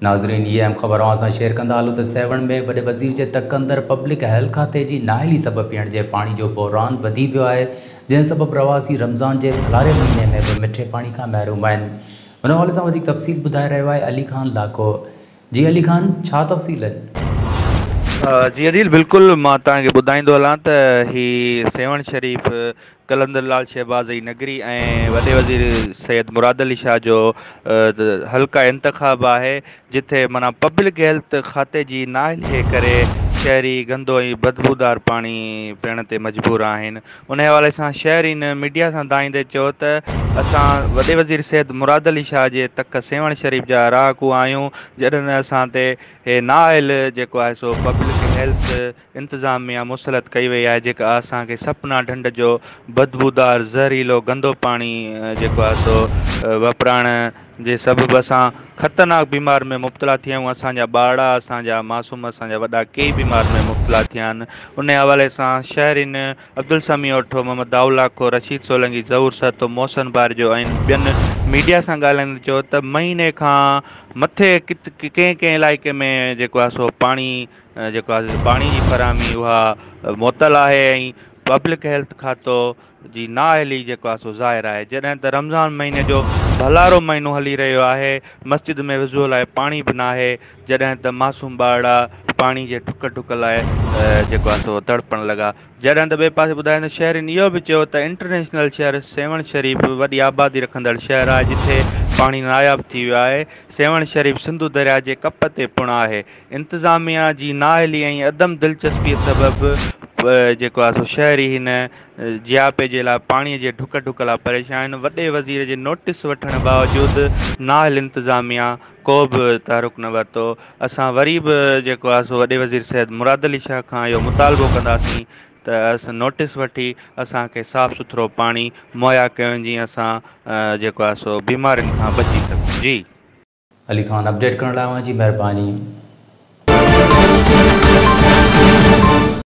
नाज़रीन, ये अहम ख़बर असां शेयर कंदा हलूं त सेवण में वॾे वज़ीर जे तक अंदरि पब्लिक हेल्थ खाते जी नाअहली सबबु पीअण जे पाणी जो बहरान वधी वियो आहे, जंहिं सबबु प्रवासी रमज़ान जे थलारे महीने में बि मिठे पाणी खां महरूम आहिनि। हुन हवाले सां वधीक तफ़सील ॿुधाए रहियो आहे अली ख़ान लाको। जी अली ख़ान, छा तफ़सील आहिनि? जी अदील, बिल्कुलु मां तव्हांखे ॿुधाईंदो हलां त ही सेवण शरीफ़ कलंदर लाल शहबाज़ जी नगरी ऐं वॾे वज़ीर सैयद मुराद अली शाह जो हल्का इंतख़ाब आहे, जिथे माना पब्लिक हेल्थ खाते जी नाअहली जे करे शहरी गंदो ऐं बदबूदार पाणी पीअण ते मजबूर आहिनि। उन हवाले सां शहरीन मीडिया सां दाईंदे चयो त असां वॾे वज़ीर सैयद मुराद अली शाह जे तक सेवण शरीफ़ जा रहाकू आहियूं, जॾहिं असां ते हे नाअहल जेको आहे सो पब्लिक हेल्थ इंतिज़ामिया मुसलत कई वई आहे, जेका असांखे सपना ढंढ जो बदबूदार ज़हरीलो गंदो पाणी जेको आहे सो वपराइण जे सबबु असां ख़तरनाक बीमार में मुब्तला थिया आहियूं। असांजा ॿार, असांजा मासूम, असांजा वॾा कई बीमार में मुब्तला थिया आहिनि। उन हवाले सां शहरीन अब्दुल समी ओठो, मोहम्मद दाऊद लाखो, रशीद सोलंकी, ज़हूर सतो, मोहसन बारजो ऐं ॿियनि मीडिया सां ॻाल्हाईंदे चयो त महीने खां मथे कंहिं कंहिं इलाइक़े में जेको आहे सो पाणी जेको आहे पाणी जी फरहमी उहा मुअतल आहे ऐं पब्लिक हेल्थ खातो जी नाअहली जेको आहे सो ज़ाहिर आहे। जॾहिं त रमज़ान महीने जो भलारो महीनो हली रहियो आहे, मस्जिद में विज़ुअ लाइ पाणी बि न आहे, जॾहिं त मासूम ॿार पाणी जे ठुक लाइ जेको आहे सो तड़पण लॻा। जॾहिं त ॿिए पासे ॿुधाईंदे शहरनि इहो बि चयो त इंटरनेशनल शहर सेवण शरीफ़ वॾी आबादी रखंदड़ शहर आहे, जिथे पाणी नायाब थी वियो आहे। सेवण शरीफ़ सिंधु दरिया जे कप ते पुण आहे। इंतिज़ामिया जी नाअहली ऐं अदम दिलचस्पीअ सबबु जेको आहे सो शहरी हिन जियापे जे लाइ पाणीअ जे ढुक लाइ परेशान। वॾे वज़ीर जे नोटिस वठण बावजूदि नाअहल इंतिज़ामिया को बि तहरुक न वरितो। असां वरी बि जेको आहे सो वॾे वज़ीर सैयद मुराद अली शाह खां इहो मुतालबो कंदासीं त असां नोटिस वठी असांखे साफ़ सुथिरो पाणी मुहैया कयूं, जीअं असां जेको आहे सो बीमारियुनि खां बची सघूं। जी अली ख़ान, अपडेट करण लाइ जी महिरबानी।